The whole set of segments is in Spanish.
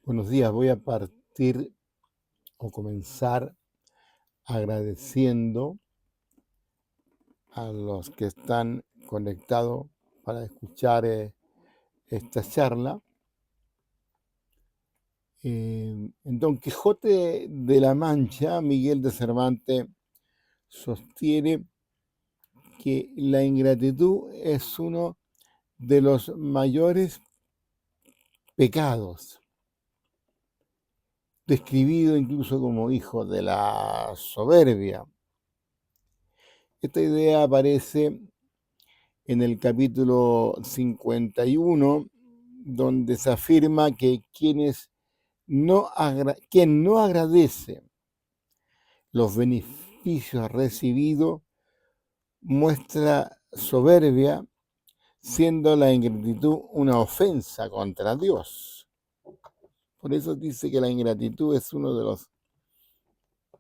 Buenos días, voy a partir o comenzar agradeciendo a los que están conectados para escuchar esta charla. En Don Quijote de la Mancha, Miguel de Cervantes sostiene que la ingratitud es uno de los mayores pecados, describido incluso como hijo de la soberbia. Esta idea aparece en el capítulo 51, donde se afirma que quien no agradece los beneficios recibidos muestra soberbia, siendo la ingratitud una ofensa contra Dios. Por eso dice que la ingratitud es uno de los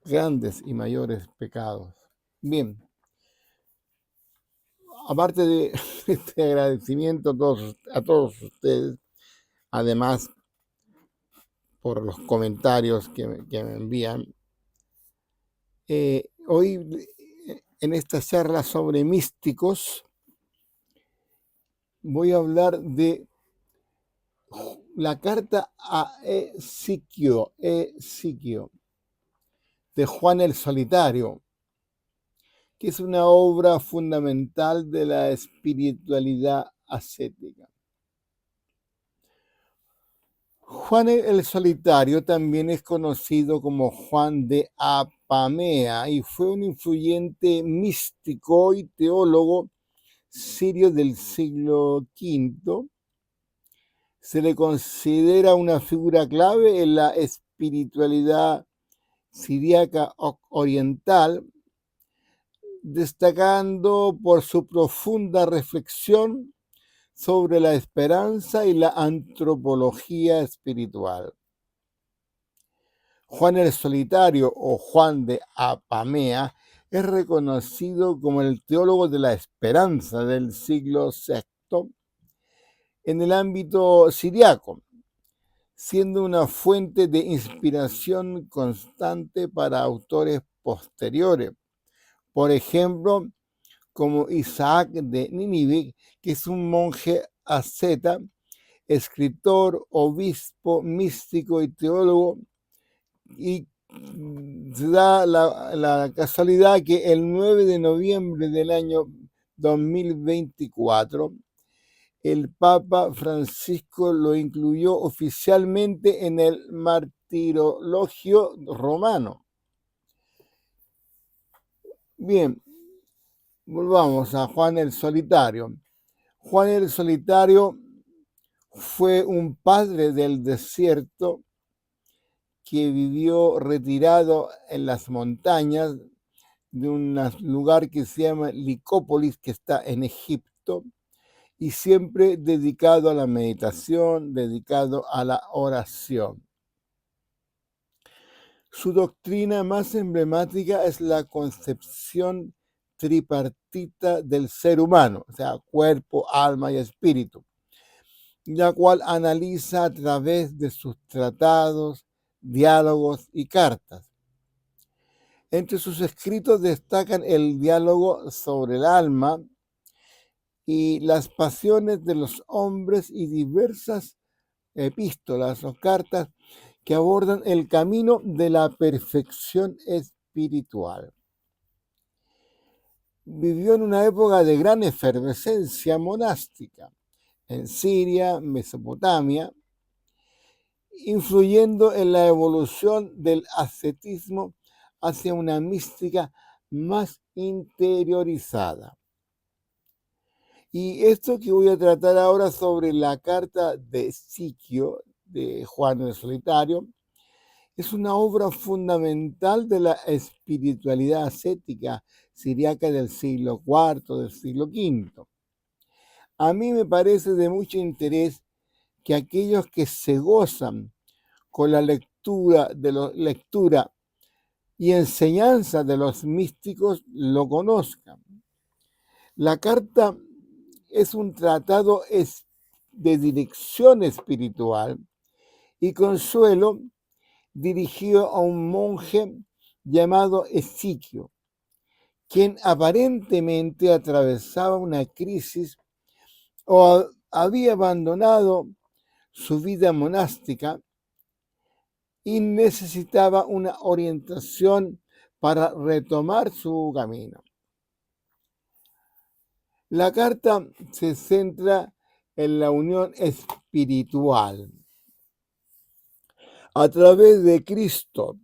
grandes y mayores pecados. Bien, aparte de este agradecimiento a todos ustedes, además por los comentarios que me envían, hoy en esta charla sobre místicos voy a hablar de la carta a Esiquio de Juan el Solitario, que es una obra fundamental de la espiritualidad ascética. Juan el Solitario también es conocido como Juan de Apamea y fue un influyente místico y teólogo sirio del siglo V. Se le considera una figura clave en la espiritualidad siríaca oriental, destacando por su profunda reflexión sobre la esperanza y la antropología espiritual. Juan el Solitario o Juan de Apamea es reconocido como el teólogo de la esperanza del siglo VI en el ámbito siriaco, siendo una fuente de inspiración constante para autores posteriores. Por ejemplo, como Isaac de Nínive, que es un monje asceta, escritor, obispo, místico y teólogo, y se da la casualidad que el 9 de noviembre del año 2024, el Papa Francisco lo incluyó oficialmente en el martirologio romano. Bien, volvamos a Juan el Solitario. Juan el Solitario fue un padre del desierto que vivió retirado en las montañas de un lugar que se llama Licópolis, que está en Egipto, y siempre dedicado a la meditación, dedicado a la oración. Su doctrina más emblemática es la concepción tripartita del ser humano, o sea, cuerpo, alma y espíritu, la cual analiza a través de sus tratados, diálogos y cartas. Entre sus escritos destacan el diálogo sobre el alma y las pasiones de los hombres y diversas epístolas o cartas que abordan el camino de la perfección espiritual. Vivió en una época de gran efervescencia monástica en Siria, Mesopotamia, influyendo en la evolución del ascetismo hacia una mística más interiorizada. Y esto que voy a tratar ahora sobre la carta de Esiquio de Juan el Solitario es una obra fundamental de la espiritualidad ascética siriaca del siglo IV, del siglo V. A mí me parece de mucho interés que aquellos que se gozan con la lectura y enseñanza de los místicos lo conozcan. La carta es un tratado de dirección espiritual y consuelo dirigido a un monje llamado Ezequiel, quien aparentemente atravesaba una crisis o había abandonado su vida monástica y necesitaba una orientación para retomar su camino. La carta se centra en la unión espiritual a través de Cristo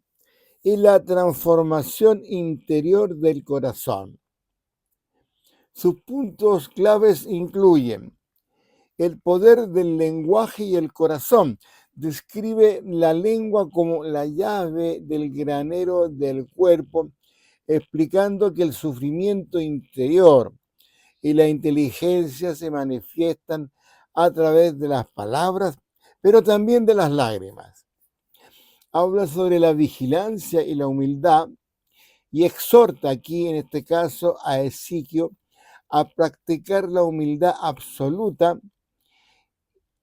y la transformación interior del corazón. Sus puntos claves incluyen el poder del lenguaje y el corazón. Describe la lengua como la llave del granero del cuerpo, explicando que el sufrimiento interior y la inteligencia se manifiestan a través de las palabras, pero también de las lágrimas. Habla sobre la vigilancia y la humildad y exhorta aquí, en este caso, a Ezequiel a practicar la humildad absoluta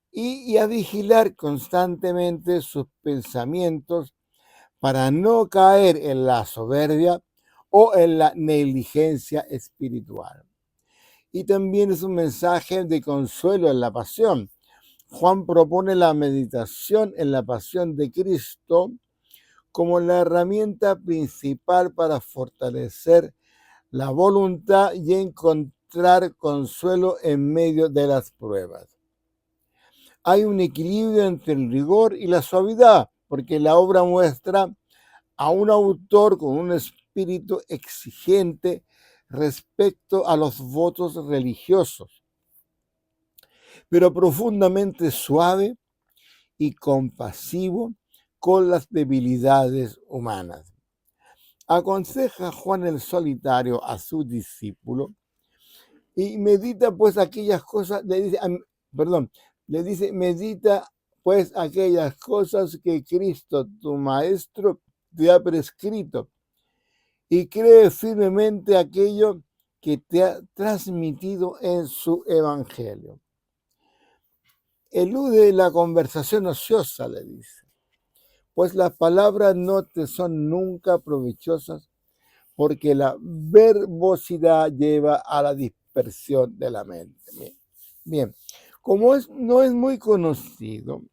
y a vigilar constantemente sus pensamientos para no caer en la soberbia o en la negligencia espiritual. Y también es un mensaje de consuelo en la pasión. Juan propone la meditación en la pasión de Cristo como la herramienta principal para fortalecer la voluntad y encontrar consuelo en medio de las pruebas. Hay un equilibrio entre el rigor y la suavidad, porque la obra muestra a un autor con un espíritu exigente respecto a los votos religiosos, pero profundamente suave y compasivo con las debilidades humanas. Aconseja Juan el Solitario a su discípulo y medita pues aquellas cosas, le dice, medita pues aquellas cosas que Cristo, tu Maestro, te ha prescrito y cree firmemente aquello que te ha transmitido en su Evangelio. Elude la conversación ociosa, le dice, pues las palabras no te son nunca provechosas, porque la verbosidad lleva a la dispersión de la mente. Bien, como no es muy conocido,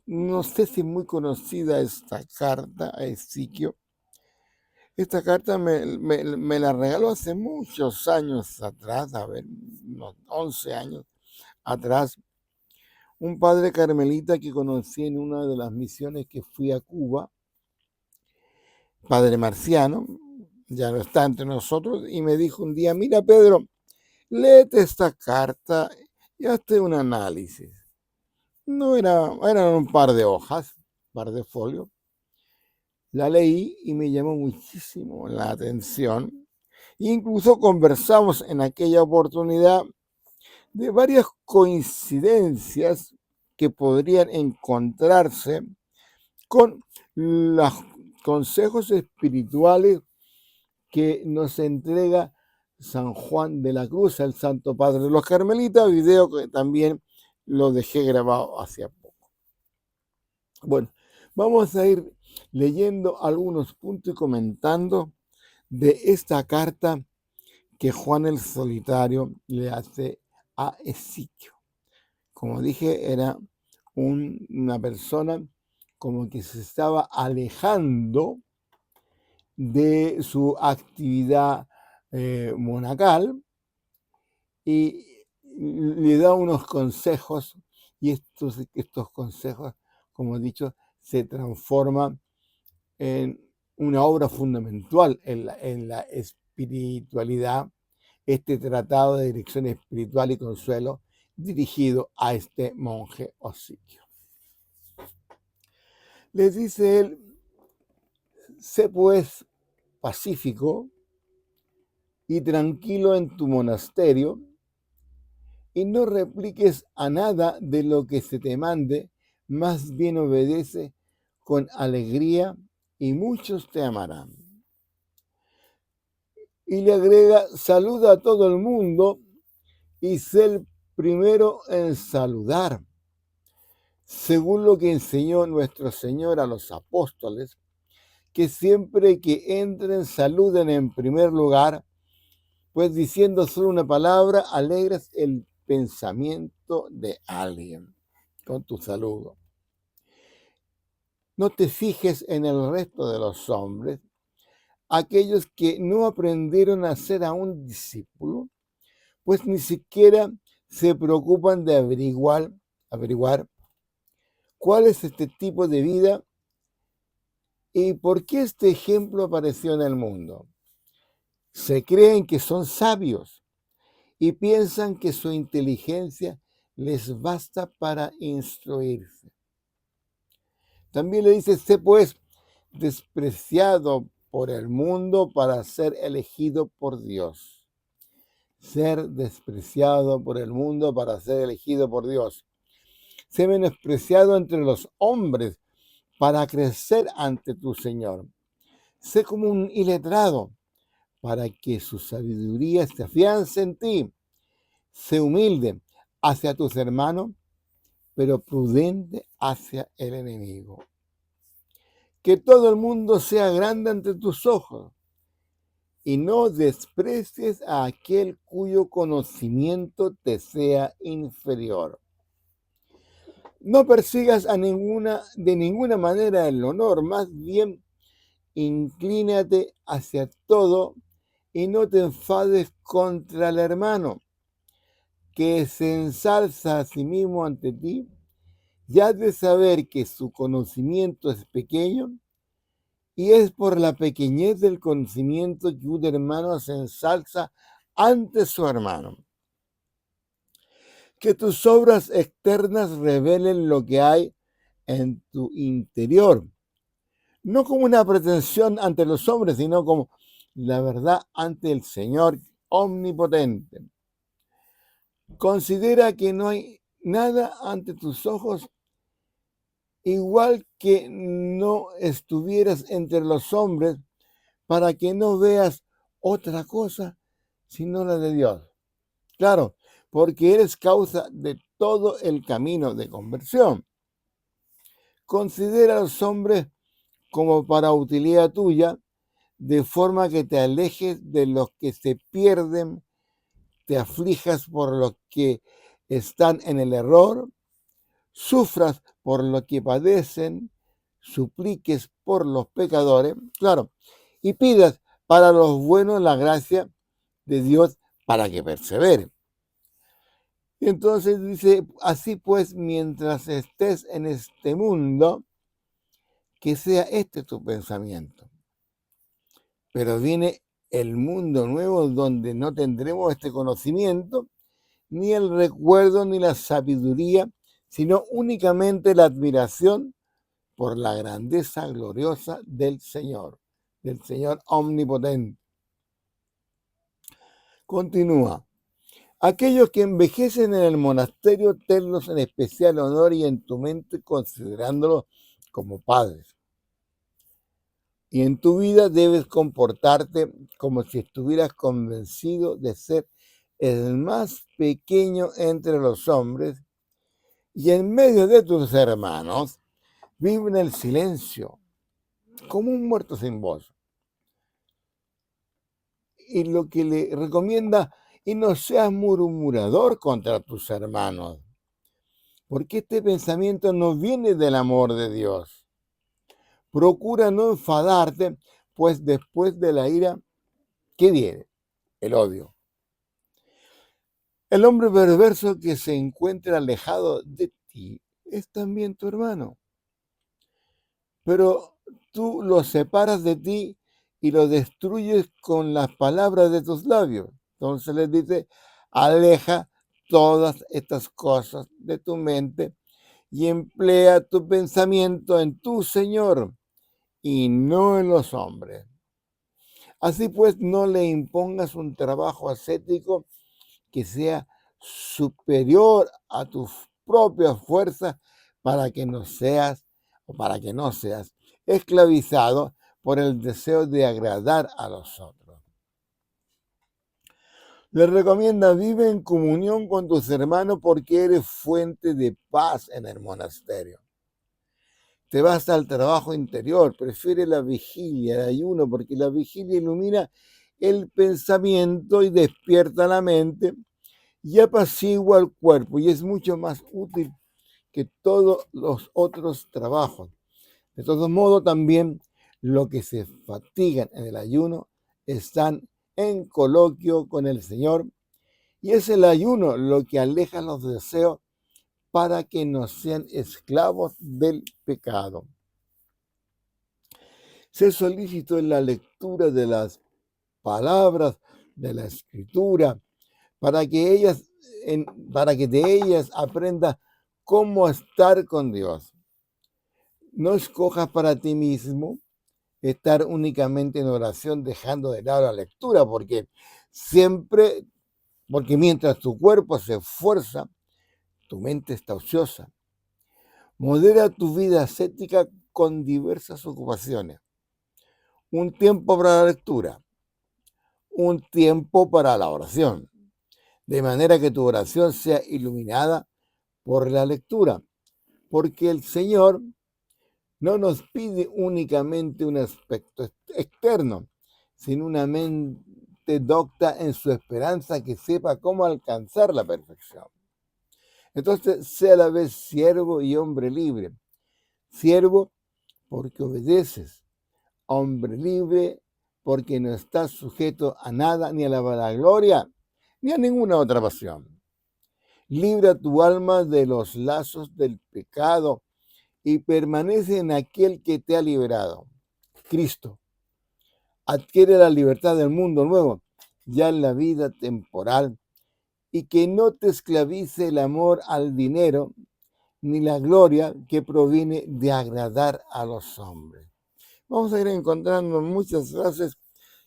no sé si es muy conocida esta carta a Ezequiel. Esta carta me la regaló hace muchos años atrás, a ver, unos 11 años atrás, un padre carmelita que conocí en una de las misiones que fui a Cuba, padre marciano, ya no está entre nosotros, y me dijo un día, mira Pedro, léete esta carta y hazte un análisis. No eran un par de hojas, un par de folios. La leí y me llamó muchísimo la atención. Incluso conversamos en aquella oportunidad de varias coincidencias que podrían encontrarse con los consejos espirituales que nos entrega San Juan de la Cruz, el Santo Padre de los Carmelitas, video que también lo dejé grabado hace poco. Bueno, vamos a ir leyendo algunos puntos y comentando de esta carta que Juan el Solitario le hace a Ezequiel. Como dije, era una persona como que se estaba alejando de su actividad monacal y le da unos consejos y estos consejos, como he dicho, se transforman en una obra fundamental en la espiritualidad, este tratado de dirección espiritual y consuelo dirigido a este monje Ezequiel. Les dice él, sé pues pacífico y tranquilo en tu monasterio y no repliques a nada de lo que se te mande, más bien obedece con alegría y muchos te amarán. Y le agrega, saluda a todo el mundo y sé el primero en saludar. según lo que enseñó nuestro Señor a los apóstoles, que siempre que entren saluden en primer lugar, pues diciendo solo una palabra alegras el pensamiento de alguien con tu saludo. No te fijes en el resto de los hombres, aquellos que no aprendieron a ser aún discípulos, pues ni siquiera se preocupan de averiguar cuál es este tipo de vida y por qué este ejemplo apareció en el mundo. Se creen que son sabios y piensan que su inteligencia les basta para instruirse. También le dice, sé pues despreciado por el mundo para ser elegido por Dios. Ser despreciado por el mundo para ser elegido por Dios. Sé menospreciado entre los hombres para crecer ante tu Señor. Sé como un iletrado para que su sabiduría se afiance en ti. Sé humilde hacia tus hermanos, pero prudente hacia el enemigo. Que todo el mundo sea grande ante tus ojos y no desprecies a aquel cuyo conocimiento te sea inferior. No persigas de ninguna manera el honor, más bien inclínate hacia todo y no te enfades contra el hermano que se ensalza a sí mismo ante ti. Ya has de saber que su conocimiento es pequeño y es por la pequeñez del conocimiento que un hermano se ensalza ante su hermano. Que tus obras externas revelen lo que hay en tu interior, no como una pretensión ante los hombres, sino como la verdad ante el Señor omnipotente. Considera que no hay nada ante tus ojos, igual que no estuvieras entre los hombres, para que no veas otra cosa sino la de Dios. Claro, porque eres causa de todo el camino de conversión. Considera a los hombres como para utilidad tuya, de forma que te alejes de los que se pierden, te aflijas por los que están en el error, sufras por lo que padecen, supliques por los pecadores, claro, y pidas para los buenos la gracia de Dios para que persevere. Y entonces dice, así pues, mientras estés en este mundo, que sea este tu pensamiento. Pero viene el mundo nuevo donde no tendremos este conocimiento, ni el recuerdo, ni la sabiduría, sino únicamente la admiración por la grandeza gloriosa del Señor omnipotente. Continúa. Aquellos que envejecen en el monasterio, tenlos en especial honor y en tu mente considerándolos como padres. Y en tu vida debes comportarte como si estuvieras convencido de ser el más pequeño entre los hombres y en medio de tus hermanos vive en el silencio, como un muerto sin voz. Y lo que le recomienda, y no seas murmurador contra tus hermanos, porque este pensamiento no viene del amor de Dios. Procura no enfadarte, pues después de la ira, ¿qué viene? El odio. El hombre perverso que se encuentra alejado de ti es también tu hermano. Pero tú lo separas de ti y lo destruyes con las palabras de tus labios. Entonces les dice, aleja todas estas cosas de tu mente y emplea tu pensamiento en tu Señor y no en los hombres. Así pues, no le impongas un trabajo ascético que sea superior a tus propias fuerzas para que no seas esclavizado por el deseo de agradar a los otros. Le recomienda, vive en comunión con tus hermanos porque eres fuente de paz en el monasterio. Te vas al trabajo interior, prefiere la vigilia, el ayuno, porque la vigilia ilumina el pensamiento y despierta la mente y apacigua el cuerpo y es mucho más útil que todos los otros trabajos. De todos modos, también los que se fatigan en el ayuno están en coloquio con el Señor y es el ayuno lo que aleja los deseos para que no sean esclavos del pecado. Sé solícito en la lectura de las palabras de la Escritura para que para que de ellas aprenda cómo estar con Dios. No escojas para ti mismo estar únicamente en oración dejando de lado la lectura, porque mientras tu cuerpo se esfuerza, tu mente está ociosa. Modera tu vida ascética con diversas ocupaciones. Un tiempo para la lectura, un tiempo para la oración, de manera que tu oración sea iluminada por la lectura, porque el Señor no nos pide únicamente un aspecto externo, sino una mente docta en su esperanza que sepa cómo alcanzar la perfección. Entonces, sea a la vez siervo y hombre libre. Siervo porque obedeces, hombre libre porque no estás sujeto a nada, ni a la vanagloria, ni a ninguna otra pasión. Libra tu alma de los lazos del pecado y permanece en aquel que te ha liberado, Cristo. Adquiere la libertad del mundo nuevo, ya en la vida temporal, y que no te esclavice el amor al dinero ni la gloria que proviene de agradar a los hombres. Vamos a ir encontrando muchas frases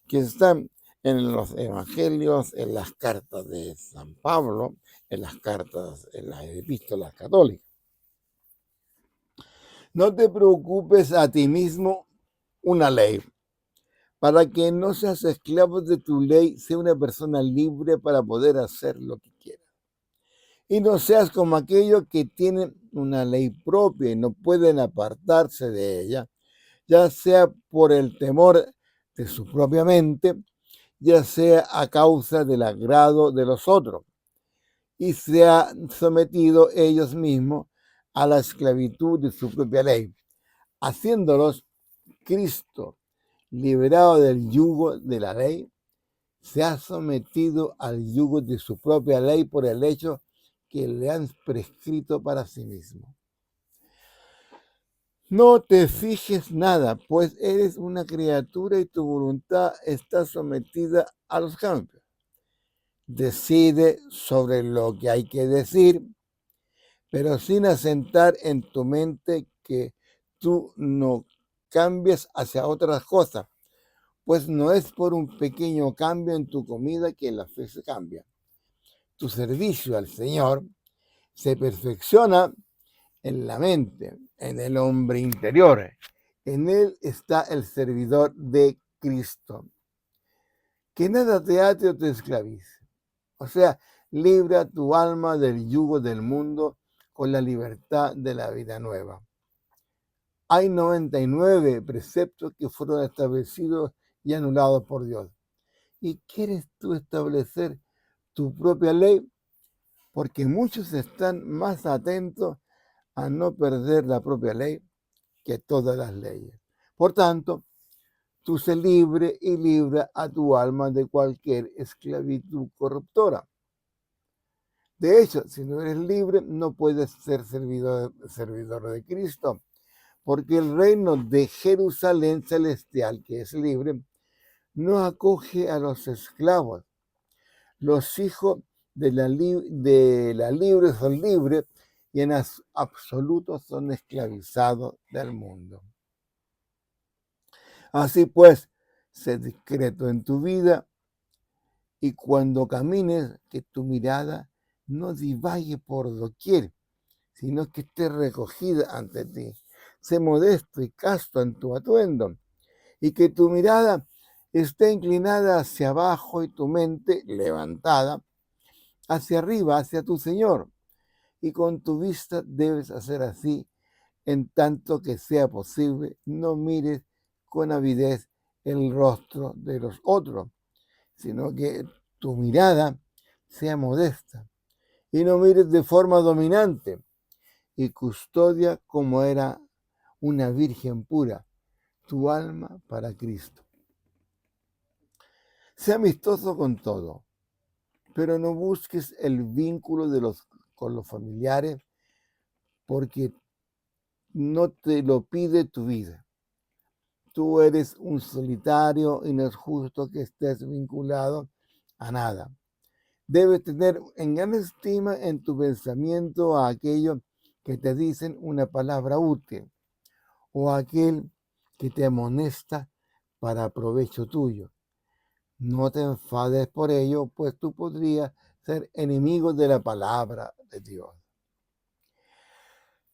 que están en los evangelios, en las cartas de San Pablo, en las epístolas católicas. No te preocupes a ti mismo una ley. Para que no seas esclavo de tu ley, sea una persona libre para poder hacer lo que quieras. Y no seas como aquellos que tienen una ley propia y no pueden apartarse de ella, ya sea por el temor de su propia mente, ya sea a causa del agrado de los otros, y se han sometido ellos mismos a la esclavitud de su propia ley, haciéndolos Cristo, liberado del yugo de la ley, se ha sometido al yugo de su propia ley por el hecho que le han prescrito para sí mismo. No te fijes nada, pues eres una criatura y tu voluntad está sometida a los cambios. Decide sobre lo que hay que decir, pero sin asentar en tu mente que tú no cambies hacia otras cosas, pues no es por un pequeño cambio en tu comida que la fe se cambia. Tu servicio al Señor se perfecciona en la mente, en el hombre interior. En él está el servidor de Cristo. Que nada te ate o te esclavice. O sea, libra tu alma del yugo del mundo con la libertad de la vida nueva. Hay 99 preceptos que fueron establecidos y anulados por Dios. ¿Y quieres tú establecer tu propia ley? Porque muchos están más atentos a no perder la propia ley que todas las leyes. Por tanto, tú sé libre y libra a tu alma de cualquier esclavitud corruptora. De hecho, si no eres libre, no puedes ser servidor de Cristo, porque el reino de Jerusalén celestial, que es libre, no acoge a los esclavos. Los hijos de la libre son libres y en absoluto son esclavizados del mundo. Así pues, sé discreto en tu vida y cuando camines, que tu mirada no divague por doquier, sino que esté recogida ante ti. Sé modesto y casto en tu atuendo y que tu mirada esté inclinada hacia abajo y tu mente levantada hacia arriba, hacia tu Señor. Y con tu vista debes hacer así, en tanto que sea posible. No mires con avidez el rostro de los otros, sino que tu mirada sea modesta y no mires de forma dominante, y custodia como era una virgen pura tu alma para Cristo. Sea amistoso con todo, pero no busques el vínculo con los familiares, porque no te lo pide tu vida. Tú eres un solitario y no es justo que estés vinculado a nada. Debes tener en gran estima en tu pensamiento a aquellos que te dicen una palabra útil o a aquel que te amonesta para provecho tuyo. No te enfades por ello, pues tú podrías ser enemigo de la palabra de Dios.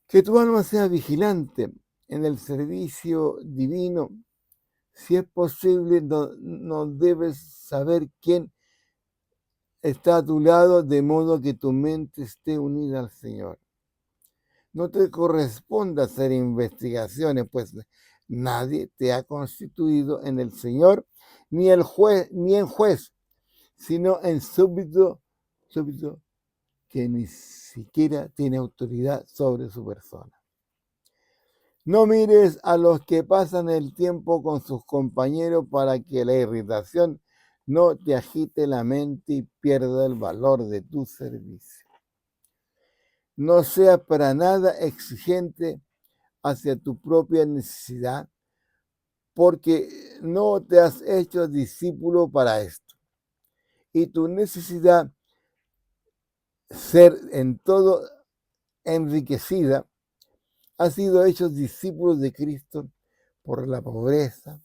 Que tu alma sea vigilante en el servicio divino. Si es posible, no debes saber quién está a tu lado, de modo que tu mente esté unida al Señor. No te corresponde hacer investigaciones, pues nadie te ha constituido en el Señor, ni en juez, sino en súbdito que ni siquiera tiene autoridad sobre su persona. No mires a los que pasan el tiempo con sus compañeros para que la irritación no te agite la mente y pierda el valor de tu servicio. No seas para nada exigente hacia tu propia necesidad, porque no te has hecho discípulo para esto. Y tu necesidad ser en todo enriquecida ha sido hecho discípulos de Cristo por la pobreza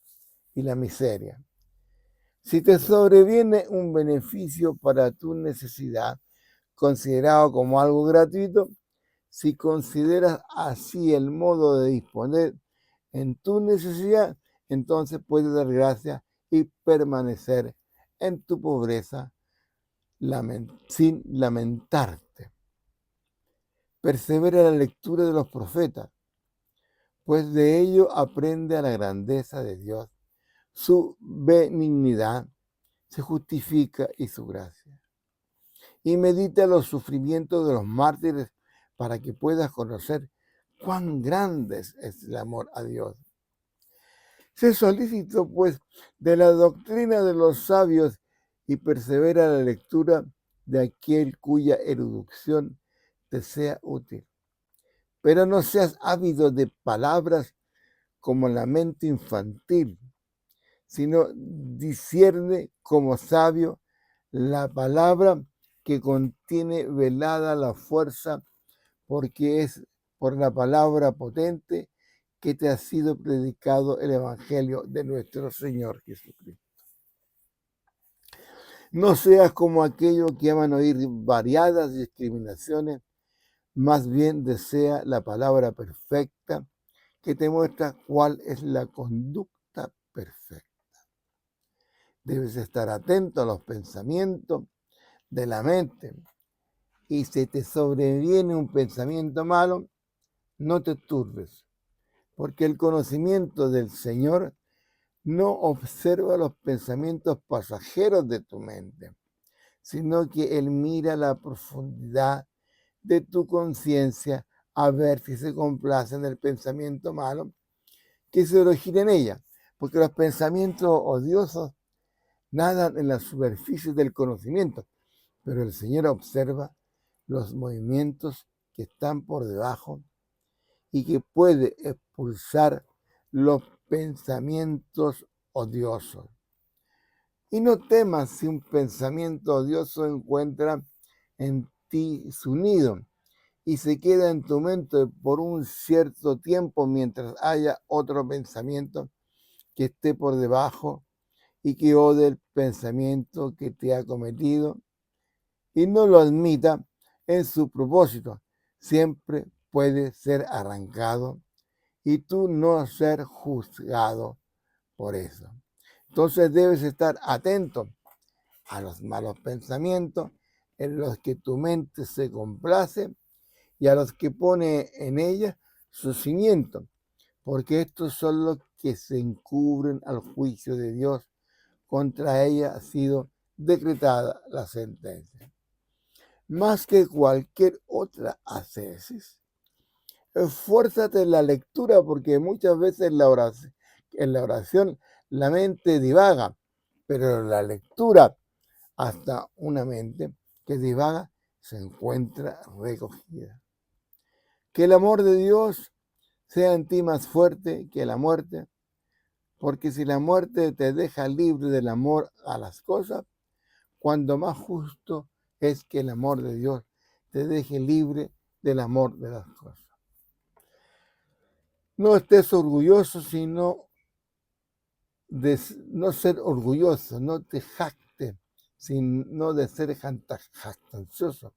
y la miseria. Si te sobreviene un beneficio para tu necesidad, considerado como algo gratuito, si consideras así el modo de disponer en tu necesidad, entonces puedes dar gracias y permanecer en tu pobreza sin lamentarte. Persevera en la lectura de los profetas, pues de ello aprende a la grandeza de Dios, su benignidad se justifica y su gracia. Y medita los sufrimientos de los mártires para que puedas conocer cuán grande es el amor a Dios. Sé solícito, pues, de la doctrina de los sabios y persevera en la lectura de aquel cuya erudición te sea útil. Pero no seas ávido de palabras como la mente infantil, sino discierne como sabio la palabra que contiene velada la fuerza, porque es por la palabra potente que te ha sido predicado el Evangelio de nuestro Señor Jesucristo. No seas como aquellos que aman oír variadas discriminaciones, más bien desea la palabra perfecta que te muestra cuál es la conducta perfecta. Debes estar atento a los pensamientos de la mente, y si te sobreviene un pensamiento malo, no te turbes, porque el conocimiento del Señor no observa los pensamientos pasajeros de tu mente, sino que Él mira la profundidad de tu conciencia a ver si se complace en el pensamiento malo que se origina en ella, porque los pensamientos odiosos nadan en la superficie del conocimiento, pero el Señor observa los movimientos que están por debajo y que puede expulsar los pensamientos odiosos. Y no temas si un pensamiento odioso encuentra en ti su nido y se queda en tu mente por un cierto tiempo mientras haya otro pensamiento que esté por debajo y que odie el pensamiento que te ha cometido y no lo admita en su propósito. Siempre puede ser arrancado y tú no ser juzgado por eso. Entonces debes estar atento a los malos pensamientos en los que tu mente se complace y a los que pone en ella su cimiento, porque estos son los que se encubren al juicio de Dios. Contra ella ha sido decretada la sentencia. Más que cualquier otra ascesis, esfuérzate en la lectura, porque muchas veces en la oración la mente divaga, pero en la lectura hasta una mente que divaga se encuentra recogida. Que el amor de Dios sea en ti más fuerte que la muerte, porque si la muerte te deja libre del amor a las cosas, cuando más justo es que el amor de Dios te deje libre del amor de las cosas. No estés orgulloso, sino de no ser orgulloso, no te jacte, sino de ser jactancioso.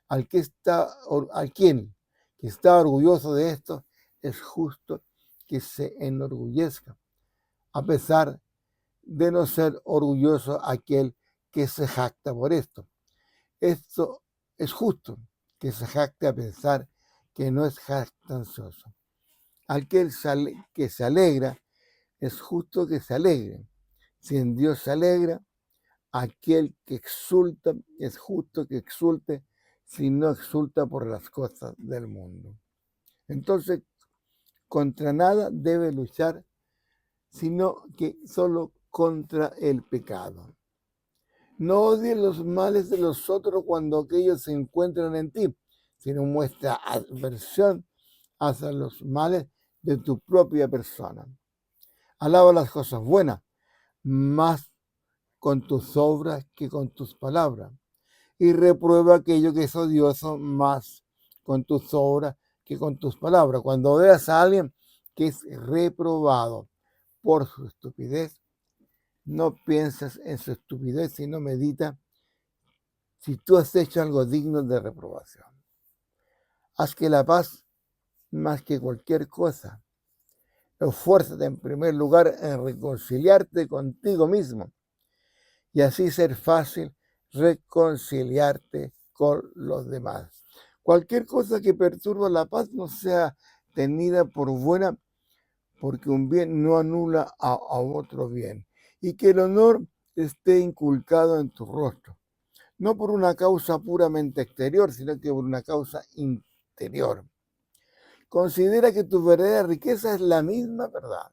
Al quien que está orgulloso de esto, es justo que se enorgullezca, a pesar de no ser orgulloso aquel que se jacta por esto. Esto es justo que se jacte a pensar que no es jactancioso. Aquel que se alegra, es justo que se alegre. Si en Dios se alegra, aquel que exulta, es justo que exulte, si no exulta por las cosas del mundo. Entonces, contra nada debe luchar, sino que solo contra el pecado. No odies los males de los otros cuando aquellos se encuentran en ti, sino muestra aversión hacia los males de tu propia persona. Alaba las cosas buenas, más con tus obras que con tus palabras, y reprueba aquello que es odioso más con tus obras que con tus palabras. Cuando veas a alguien que es reprobado por su estupidez, no pienses en su estupidez, sino medita si tú has hecho algo digno de reprobación. Haz que la paz, más que cualquier cosa, esfuérzate en primer lugar en reconciliarte contigo mismo y así ser fácil reconciliarte con los demás. Cualquier cosa que perturba la paz no sea tenida por buena, porque un bien no anula a otro bien. Y que el honor esté inculcado en tu rostro, no por una causa puramente exterior, sino que por una causa interior. Considera que tu verdadera riqueza es la misma verdad,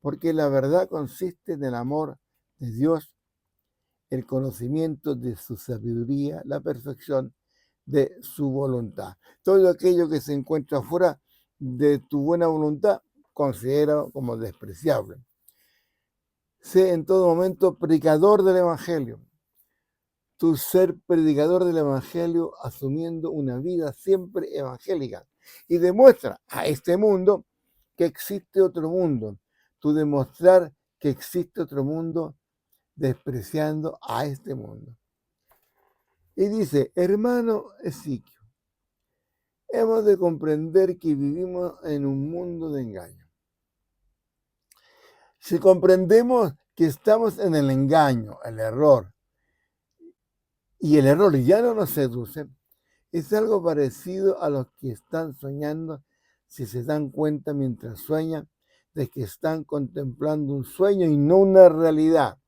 porque la verdad consiste en el amor de Dios, el conocimiento de su sabiduría, la perfección de su voluntad. Todo aquello que se encuentra fuera de tu buena voluntad, considera como despreciable. Sé en todo momento predicador del Evangelio. Tu ser predicador del Evangelio asumiendo una vida siempre evangélica y demuestra a este mundo que existe otro mundo. Tu demostrar que existe otro mundo despreciando a este mundo. Y dice, hermano Ezequiel, hemos de comprender que vivimos en un mundo de engaño. Si comprendemos que estamos en el engaño, el error, y el error ya no nos seduce, es algo parecido a los que están soñando, si se dan cuenta mientras sueñan, de que están contemplando un sueño y no una realidad.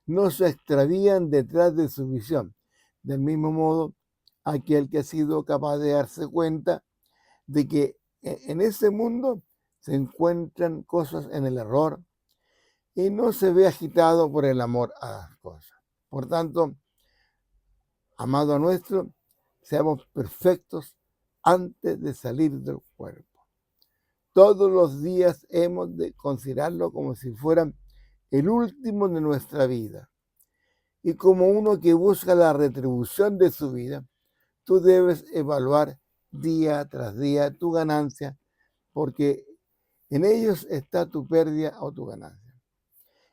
No se extravían detrás de su visión. Del mismo modo, aquel que ha sido capaz de darse cuenta de que en ese mundo se encuentran cosas en el error y no se ve agitado por el amor a las cosas. Por tanto, amado nuestro, seamos perfectos antes de salir del cuerpo. Todos los días hemos de considerarlo como si fueran el último de nuestra vida. Y como uno que busca la retribución de su vida, tú debes evaluar día tras día tu ganancia, porque en ellos está tu pérdida o tu ganancia.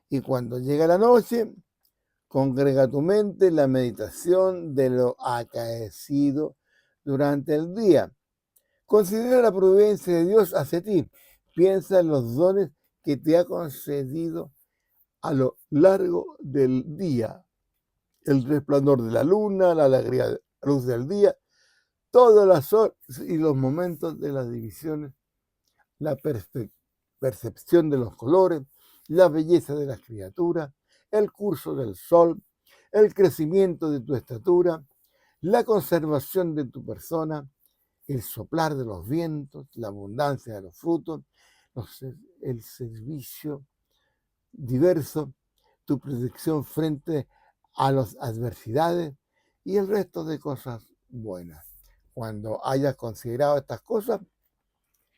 Y cuando llega la noche, congrega tu mente en la meditación de lo acaecido durante el día. Considera la providencia de Dios hacia ti. Piensa en los dones que te ha concedido a lo largo del día. El resplandor de la luna, la alegría de la luz del día, todas las horas y los momentos de las divisiones, la percepción de los colores, la belleza de las criaturas, el curso del sol, el crecimiento de tu estatura, la conservación de tu persona, el soplar de los vientos, la abundancia de los frutos, el servicio diverso, tu protección frente a las adversidades y el resto de cosas buenas. Cuando hayas considerado estas cosas,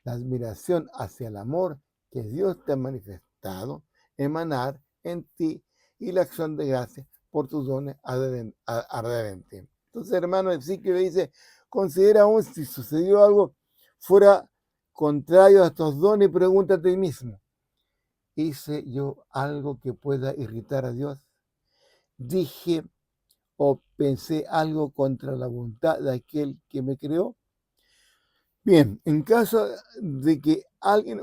la admiración hacia el amor que Dios te ha manifestado, emanar en ti y la acción de gracia por tus dones arder en ti. Entonces, hermano, el Ezequiel le dice, considera aún si sucedió algo fuera contrario a estos dones y pregúntate a ti mismo, ¿hice yo algo que pueda irritar a Dios? ¿Dije o pensé algo contra la voluntad de aquel que me creó? Bien, en caso de que alguien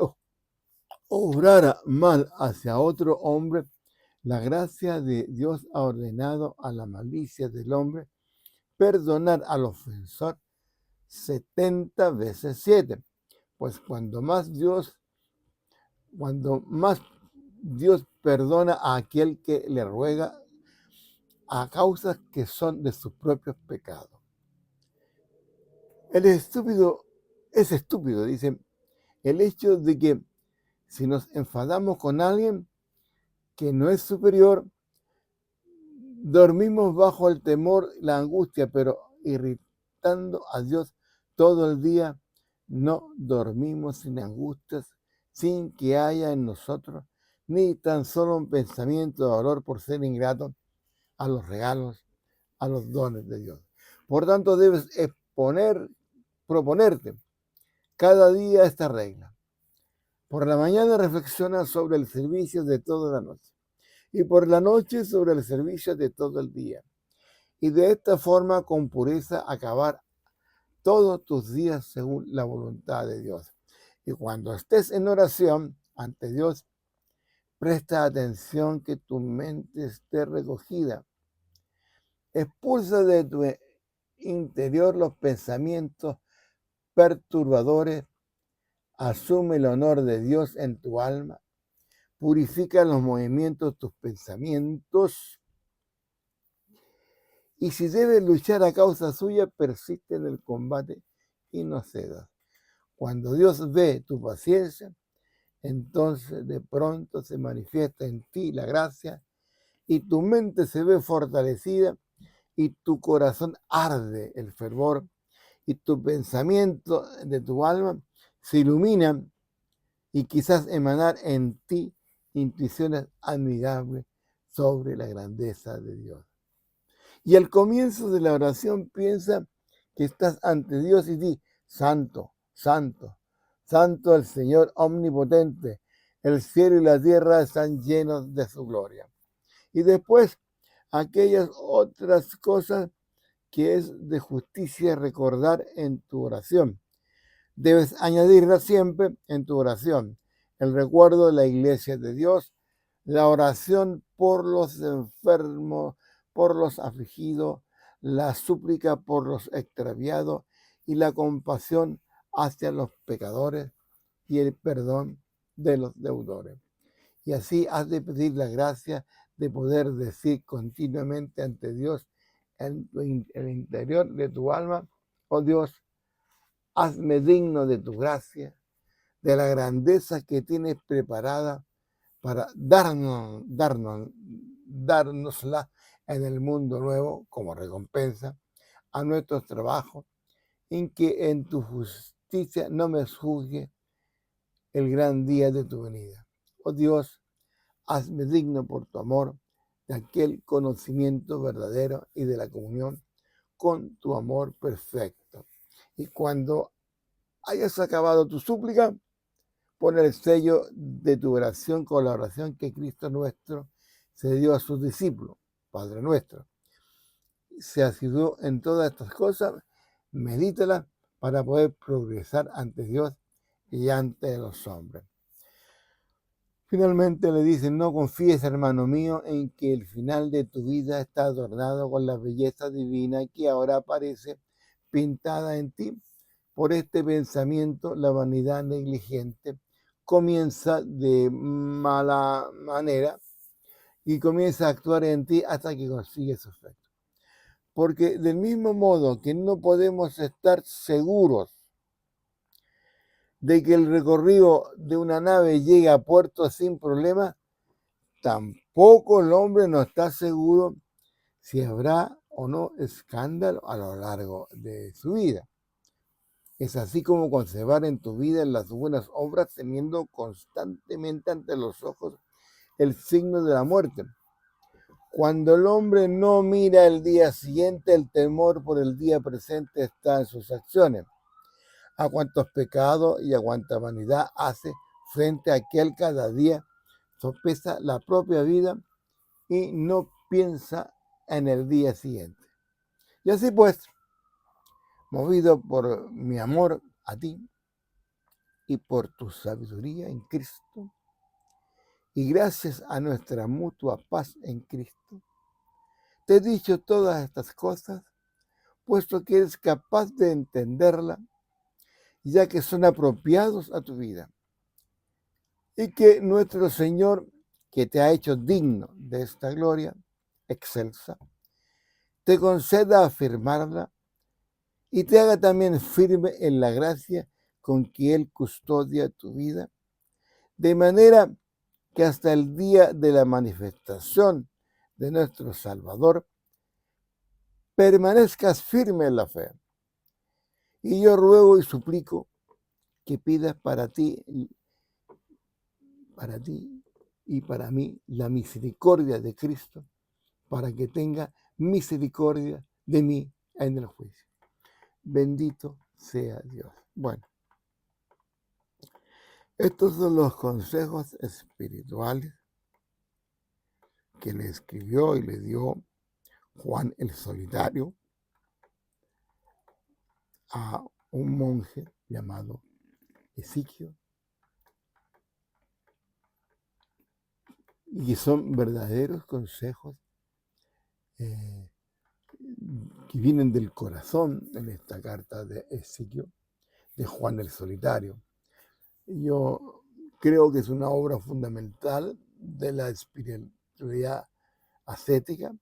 obrara mal hacia otro hombre, la gracia de Dios ha ordenado a la malicia del hombre perdonar al ofensor 70 veces 7. Pues cuando más Dios perdona a aquel que le ruega a causas que son de sus propios pecados. Es estúpido, dice, el hecho de que si nos enfadamos con alguien que no es superior, dormimos bajo el temor, la angustia, pero irritando a Dios todo el día, no dormimos sin angustias, sin que haya en nosotros ni tan solo un pensamiento de dolor por ser ingrato a los regalos, a los dones de Dios. Por tanto, debes proponerte cada día esta regla. Por la mañana reflexiona sobre el servicio de toda la noche y por la noche sobre el servicio de todo el día. Y de esta forma con pureza acabar todos tus días según la voluntad de Dios. Y cuando estés en oración ante Dios, presta atención que tu mente esté recogida. Expulsa de tu interior los pensamientos perturbadores. Asume el honor de Dios en tu alma. Purifica los movimientos de tus pensamientos. Y si debes luchar a causa suya, persiste en el combate y no cedas. Cuando Dios ve tu paciencia, entonces de pronto se manifiesta en ti la gracia y tu mente se ve fortalecida y tu corazón arde el fervor y tu pensamiento de tu alma se ilumina y quizás emanar en ti intuiciones admirables sobre la grandeza de Dios. Y al comienzo de la oración piensa que estás ante Dios y di, santo, santo, santo el Señor omnipotente, el cielo y la tierra están llenos de su gloria. Y después aquellas otras cosas que es de justicia recordar en tu oración. Debes añadirla siempre en tu oración. El recuerdo de la iglesia de Dios, la oración por los enfermos, por los afligidos, la súplica por los extraviados y la compasión hacia los pecadores y el perdón de los deudores. Y así has de pedir la gracia de poder decir continuamente ante Dios en el interior de tu alma, oh Dios, hazme digno de tu gracia, de la grandeza que tienes preparada para dárnosla en el mundo nuevo como recompensa a nuestros trabajos, en que en tu justicia no me juzgue el gran día de tu venida. Oh Dios, hazme digno por tu amor de aquel conocimiento verdadero y de la comunión con tu amor perfecto. Y cuando hayas acabado tu súplica, pon el sello de tu oración con la oración que Cristo nuestro se dio a sus discípulos, Padre nuestro. Se asiduó en todas estas cosas, medítala para poder progresar ante Dios y ante los hombres. Finalmente le dicen, no confíes, hermano mío, en que el final de tu vida está adornado con la belleza divina que ahora aparece pintada en ti. Por este pensamiento, la vanidad negligente comienza de mala manera y comienza a actuar en ti hasta que consigue su efecto. Porque del mismo modo que no podemos estar seguros de que el recorrido de una nave llegue a puerto sin problema, tampoco el hombre no está seguro si habrá o no escándalo a lo largo de su vida. Es así como conservar en tu vida las buenas obras teniendo constantemente ante los ojos el signo de la muerte. Cuando el hombre no mira el día siguiente, el temor por el día presente está en sus acciones. A cuantos pecados y a cuánta vanidad hace frente a aquel cada día, sopesa la propia vida y no piensa en el día siguiente. Y así pues, movido por mi amor a ti y por tu sabiduría en Cristo, y gracias a nuestra mutua paz en Cristo, te he dicho todas estas cosas, puesto que eres capaz de entenderla, ya que son apropiados a tu vida. Y que nuestro Señor, que te ha hecho digno de esta gloria excelsa, te conceda afirmarla y te haga también firme en la gracia con que Él custodia tu vida, de manera que hasta el día de la manifestación de nuestro Salvador permanezcas firme en la fe. Y yo ruego y suplico que pidas para ti y para mí la misericordia de Cristo, para que tenga misericordia de mí en el juicio. Bendito sea Dios. Bueno, estos son los consejos espirituales que le escribió y le dio Juan el Solitario a un monje llamado Ezequiel, y que son verdaderos consejos que vienen del corazón en esta carta de Ezequiel, de Juan el Solitario. Yo creo que es una obra fundamental de la espiritualidad ascética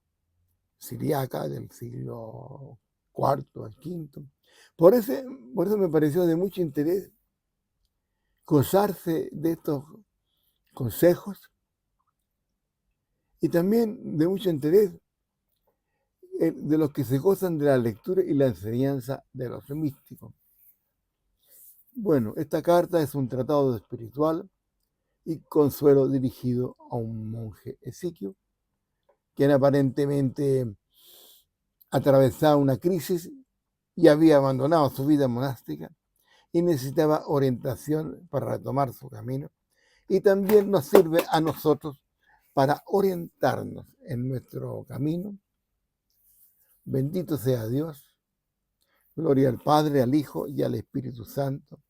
siriaca del siglo IV al V. Por eso me pareció de mucho interés gozarse de estos consejos y también de mucho interés de los que se gozan de la lectura y la enseñanza de los místicos. Bueno, esta carta es un tratado espiritual y consuelo dirigido a un monje Ezequiel, quien aparentemente atravesaba una crisis y había abandonado su vida monástica y necesitaba orientación para retomar su camino. Y también nos sirve a nosotros para orientarnos en nuestro camino. Bendito sea Dios. Gloria al Padre, al Hijo y al Espíritu Santo,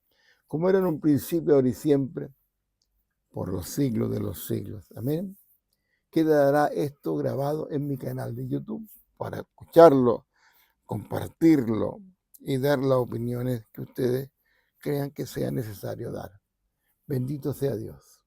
como era en un principio, ahora y siempre, por los siglos de los siglos. Amén. Quedará esto grabado en mi canal de YouTube para escucharlo, compartirlo y dar las opiniones que ustedes crean que sea necesario dar. Bendito sea Dios.